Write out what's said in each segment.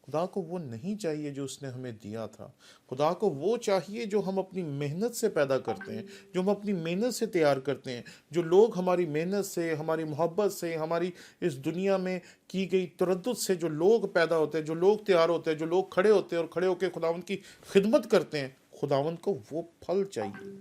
खुदा को वो नहीं चाहिए जो उसने हमें दिया था। खुदा को वो चाहिए जो हम अपनी मेहनत से पैदा करते हैं, जो हम अपनी मेहनत से तैयार करते हैं, जो लोग हमारी मेहनत से, हमारी मोहब्बत से, हमारी इस दुनिया में की गई तरद्दुत से जो लोग पैदा होते हैं, जो लोग तैयार होते हैं, जो लोग खड़े होते हैं और खड़े होकर खुदावंद की खिदमत करते हैं, खुदावंद को वो फल चाहिए।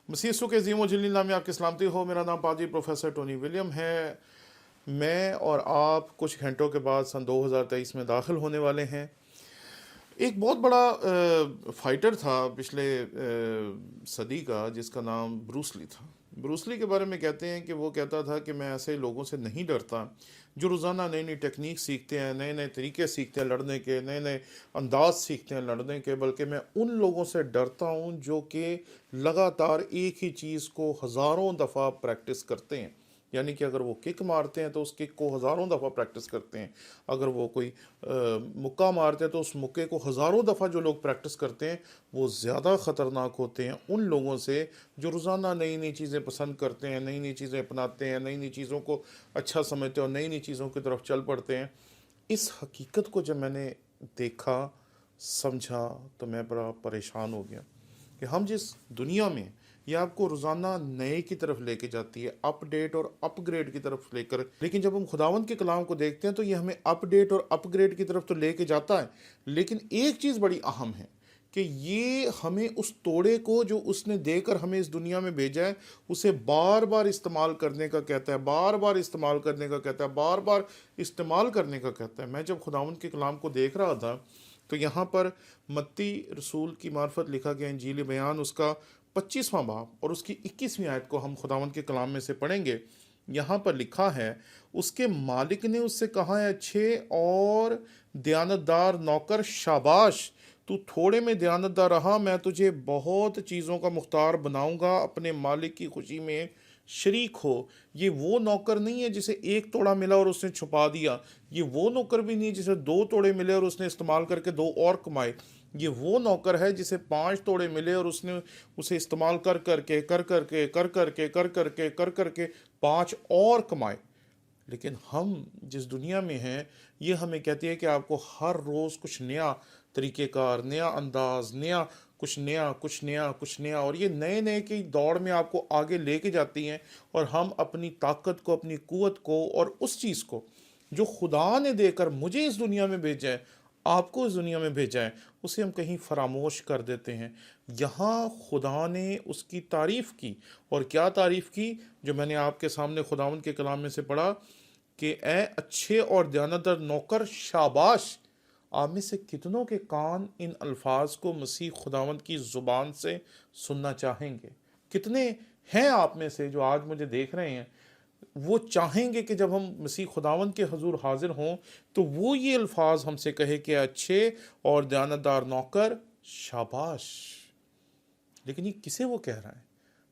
मसीह यीशु के अज़ीम व जलील नाम में आपकी सलामती हो। मेरा नाम पादरी प्रोफेसर टोनी विलियम है। मैं और आप कुछ घंटों के बाद सन 2023 में दाखिल होने वाले हैं। एक बहुत बड़ा फाइटर था पिछले सदी का, जिसका नाम ब्रूस ली था। ब्रूस ली के बारे में कहते हैं कि वो कहता था कि मैं ऐसे लोगों से नहीं डरता जो रोज़ाना नई नई टेक्निक सीखते हैं, नए नए तरीके सीखते हैं लड़ने के, नए नए अंदाज सीखते हैं लड़ने के, बल्कि मैं उन लोगों से डरता हूँ जो कि लगातार एक ही चीज़ को हज़ारों दफ़ा प्रैक्टिस करते हैं। यानी कि अगर वो किक मारते हैं तो उस किक को हज़ारों दफ़ा प्रैक्टिस करते हैं। अगर वो कोई मुक्का मारते हैं तो उस मुक्के को हज़ारों दफ़ा जो लोग प्रैक्टिस करते हैं, वो ज़्यादा ख़तरनाक होते हैं उन लोगों से जो रोज़ाना नई नई चीज़ें पसंद करते हैं, नई नई चीज़ें अपनाते हैं, नई नई चीज़ों को अच्छा समझते हैं और नई नई चीज़ों की तरफ चल पड़ते हैं। इस हकीकत को जब मैंने देखा, समझा, तो मैं बड़ा परेशान हो गया कि हम जिस दुनिया में, ये आपको रोज़ाना नए की तरफ लेके जाती है, अपडेट और अपग्रेड की तरफ लेकर, लेकिन जब हम खुदावंद के कलाम को देखते हैं तो ये हमें अपडेट और अपग्रेड की तरफ तो लेके जाता है, लेकिन एक चीज़ बड़ी अहम है कि ये हमें उस तोड़े को जो उसने देकर हमें इस दुनिया में भेजा है, उसे बार बार इस्तेमाल करने का कहता है, बार बार इस्तेमाल करने का कहता है, बार बार इस्तेमाल करने का कहता है। मैं जब खुदावंद के कलाम को देख रहा था तो यहाँ पर मत्ती रसूल की मार्फत लिखा गया इंजीली बयान, उसका 25वां बाब और उसकी 21वीं आयत को हम खुदावंद के कलाम में से पढ़ेंगे। यहाँ पर लिखा है, उसके मालिक ने उससे कहा है, अच्छे और दयानतदार नौकर, शाबाश, तू थोड़े में दयानतदार रहा, मैं तुझे बहुत चीज़ों का मुख्तार बनाऊंगा, अपने मालिक की खुशी में शरीक हो। ये वो नौकर नहीं है जिसे एक तोड़ा मिला और उसने छुपा दिया। ये वो नौकर भी नहीं है जिसे 2 तोड़े मिले और उसने इस्तेमाल करके 2 और कमाए। ये वो नौकर है जिसे 5 तोड़े मिले और उसने उसे इस्तेमाल कर करके 5 और कमाए। लेकिन हम जिस दुनिया में हैं, ये हमें कहती है कि आपको हर रोज़ कुछ नया तरीक़ेकार, नया अंदाज़, नया कुछ नया, कुछ नया, कुछ नया, और ये नए नए की दौड़ में आपको आगे लेके जाती हैं। और हम अपनी ताकत को, अपनी क़ुव्वत को और उस चीज़ को जो खुदा ने देकर मुझे इस दुनिया में भेजा है, आपको इस दुनिया में भेजा है, उसे हम कहीं फरामोश कर देते हैं। यहाँ खुदा ने उसकी तारीफ़ की, और क्या तारीफ़ की, जो मैंने आपके सामने खुदावंद के कलाम में से पढ़ा कि ए अच्छे और दयानतदार नौकर, शाबाश। आप में से कितनों के कान इन अल्फाज को मसीह खुदावंद की ज़ुबान से सुनना चाहेंगे? कितने हैं आप में से जो आज मुझे देख रहे हैं, वो चाहेंगे कि जब हम मसीह खुदावंद के हजूर हाजिर हों तो वो ये अल्फाज हमसे कहे कि अच्छे और दयानतदार नौकर, शाबाश। लेकिन ये किसे वो कह रहा है?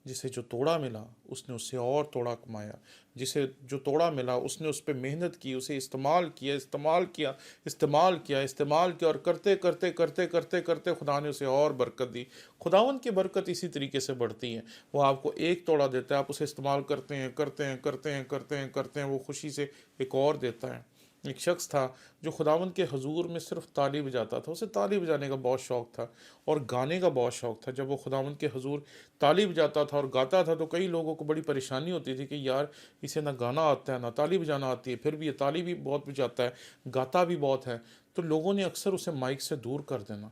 जिसे जो तोड़ा मिला उसने उससे और तोड़ा कमाया, जिसे जो तोड़ा मिला उसने उस पर मेहनत की, उसे इस्तेमाल किया, इस्तेमाल किया, इस्तेमाल किया, इस्तेमाल किया, और करते करते करते करते करते खुदा ने उसे और बरकत दी। खुदावंद की बरकत इसी तरीके से बढ़ती है। वो आपको एक तोड़ा देता है, आप उसे इस्तेमाल करते हैं, करते हैं, करते हैं, करते हैं, करते हैं, वो खुशी से एक और देता है। एक शख्स था जो खुदावंद के हजूर में सिर्फ ताली बजाता था। उसे ताली बजाने का बहुत शौक़ था और गाने का बहुत शौक़ था। जब वो खुदावंद के हजूर ताली बजाता था और गाता था तो कई लोगों को बड़ी परेशानी होती थी कि यार, इसे ना गाना आता है ना ताली बजाना आती है, फिर भी ये ताली भी बहुत बजाता है, गाता भी बहुत है। तो लोगों ने अक्सर उसे माइक से दूर कर देना।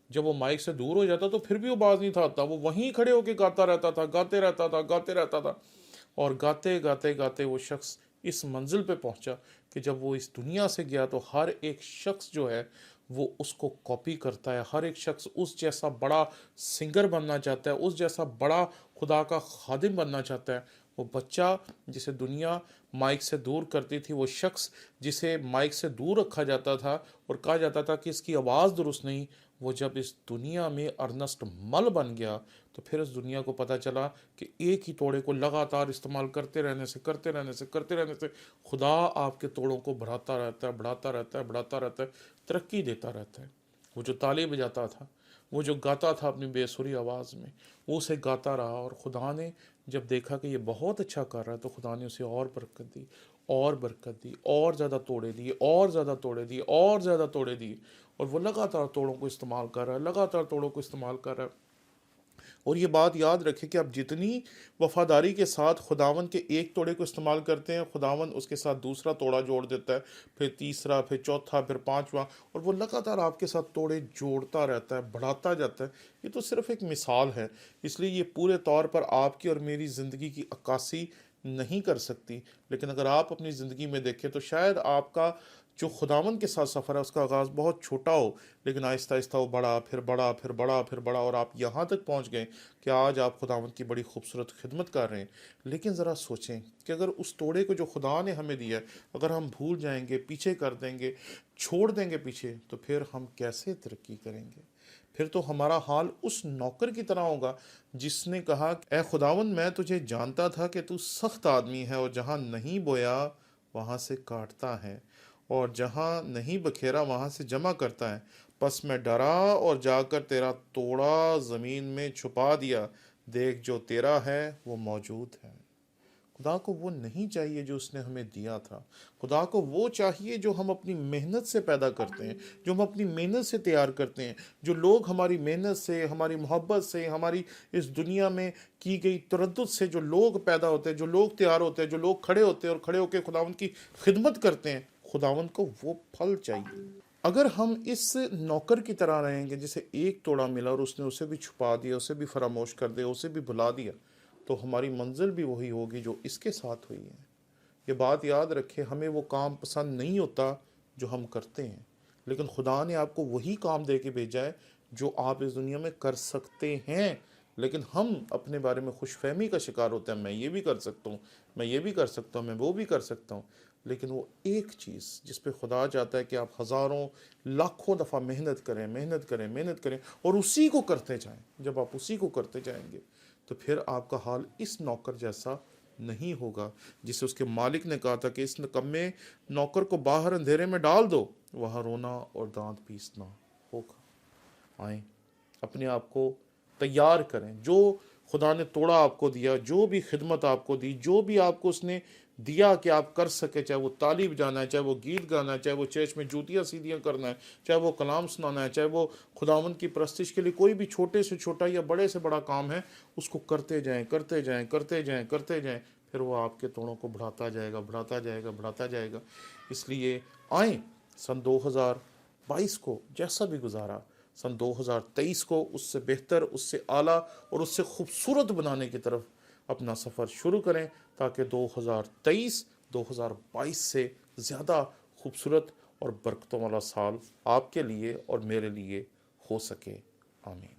जब वो माइक से दूर हो जाता तो फिर भी वो बाज नहीं था आता, वो वहीं खड़े होकर गाता रहता था, गाते रहता था, गाते रहता था। और गाते गाते गाते वो शख्स इस मंजिल पे पहुंचा कि जब वो इस दुनिया से गया तो हर एक शख्स जो है वो उसको कॉपी करता है। हर एक शख्स उस जैसा बड़ा सिंगर बनना चाहता है, उस जैसा बड़ा खुदा का खादिम बनना चाहता है। वो बच्चा जिसे दुनिया माइक से दूर करती थी, वो शख्स जिसे माइक से दूर रखा जाता था और कहा जाता था कि इसकी आवाज़ दुरुस्त नहीं, वो जब इस दुनिया में अर्नस्ट मल बन गया तो फिर इस दुनिया को पता चला कि एक ही तोड़े को लगातार इस्तेमाल करते रहने से खुदा आपके तोड़ों को बढ़ाता रहता है, बढ़ाता रहता है, बढ़ाता रहता है, तरक्की देता रहता है। वो जो ताली बजाता था, वो जो गाता था अपनी बेसुरी आवाज़ में, वो उसे गाता रहा, और खुदा ने जब देखा कि ये बहुत अच्छा कर रहा है तो खुदा ने उसे और बरकत दी, और बरकत दी, और ज़्यादा तोड़े दिए, और ज़्यादा तोड़े दिए, और ज़्यादा तोड़े दिए, और वो लगातार तोड़ों को इस्तेमाल कर रहा है, लगातार तोड़ों को इस्तेमाल कर रहा है। और ये बात याद रखें कि आप जितनी वफादारी के साथ खुदावन के एक तोड़े को इस्तेमाल करते हैं, खुदावन उसके साथ दूसरा तोड़ा जोड़ देता है, फिर तीसरा, फिर चौथा, फिर पांचवा, और वो लगातार आपके साथ तोड़े जोड़ता रहता है, बढ़ाता जाता है। ये तो सिर्फ एक मिसाल है, इसलिए ये पूरे तौर पर आपकी और मेरी ज़िंदगी की अक्कासी नहीं कर सकती। लेकिन अगर आप अपनी ज़िंदगी में देखें तो शायद आपका जो खुदावन के साथ सफ़र है उसका आगाज़ बहुत छोटा हो, लेकिन आहिस्ता आहिस्ता वो बड़ा, फिर बड़ा, फिर बड़ा, फिर बड़ा, और आप यहाँ तक पहुँच गए कि आज आप खुदावन की बड़ी खूबसूरत खिदमत कर रहे हैं। लेकिन ज़रा सोचें कि अगर उस तोड़े को जो खुदा ने हमें दिया है, अगर हम भूल जाएंगे, पीछे कर देंगे, छोड़ देंगे पीछे, तो फिर हम कैसे तरक्की करेंगे? फिर तो हमारा हाल उस नौकर की तरह होगा जिसने कहा, ए खुदावन, मैं तुझे जानता था कि तू सख्त आदमी है, और जहाँ नहीं बोया वहाँ से काटता है, और जहाँ नहीं बखेरा वहाँ से जमा करता है। बस मैं डरा और जाकर तेरा तोड़ा ज़मीन में छुपा दिया। देख, जो तेरा है वो मौजूद है। खुदा को वो नहीं चाहिए जो उसने हमें दिया था। खुदा को वो चाहिए जो हम अपनी मेहनत से पैदा करते हैं, जो हम अपनी मेहनत से तैयार करते हैं, जो लोग हमारी मेहनत से, हमारी मोहब्बत से, हमारी इस दुनिया में की गई तरद्दुद से जो लोग पैदा होते हैं, जो लोग तैयार होते हैं, जो लोग खड़े होते हैं और खड़े होकर खुदावंद की खिदमत करते हैं, खुदावंद को वो फल चाहिए। अगर हम इस नौकर की तरह रहेंगे जिसे एक तोड़ा मिला और उसने उसे भी छुपा दिया, उसे भी फरामोश कर दिया, उसे भी भुला दिया, तो हमारी मंजिल भी वही होगी जो इसके साथ हुई है। ये बात याद रखें, हमें वो काम पसंद नहीं होता जो हम करते हैं, लेकिन खुदा ने आपको वही काम दे के भेजा है जो आप इस दुनिया में कर सकते हैं। लेकिन हम अपने बारे में खुशफहमी का शिकार होते हैं, मैं ये भी कर सकता हूँ, मैं ये भी कर सकता हूँ, मैं वो भी कर सकता हूँ। लेकिन वो एक चीज़ जिस पे खुदा चाहता है कि आप हज़ारों लाखों दफ़ा मेहनत करें, मेहनत करें, मेहनत करें, और उसी को करते जाएं। जब आप उसी को करते जाएंगे तो फिर आपका हाल इस नौकर जैसा नहीं होगा जिसे उसके मालिक ने कहा था कि इस निकम्मे नौकर को बाहर अंधेरे में डाल दो, वहाँ रोना और दांत पीसना होगा। आए, अपने आप को तैयार करें। जो खुदा ने तोड़ा आपको दिया, जो भी खिदमत आपको दी, जो भी आपको उसने दिया कि आप कर सके, चाहे वो ताली बजाना है, चाहे वो गीत गाना है, चाहे वो चर्च में जूतियाँ सीधियाँ करना है, चाहे वो कलाम सुनाना है, चाहे वो खुदावंद की परस्तिश के लिए कोई भी छोटे से छोटा या बड़े से बड़ा काम है, उसको करते जाएं, करते जाएं, करते जाएं, करते जाएं। फिर वो आपके तोड़ों को बढ़ाता जाएगा, बढ़ाता जाएगा, बढ़ाता जाएगा। इसलिए आए, सन 2022 को जैसा भी गुजारा, सन 2023 को उससे बेहतर, उससे आला और उससे खूबसूरत बनाने की तरफ अपना सफ़र शुरू करें, ताकि 2023 2022 से ज़्यादा खूबसूरत और बरकतों वाला साल आपके लिए और मेरे लिए हो सके। आमीन।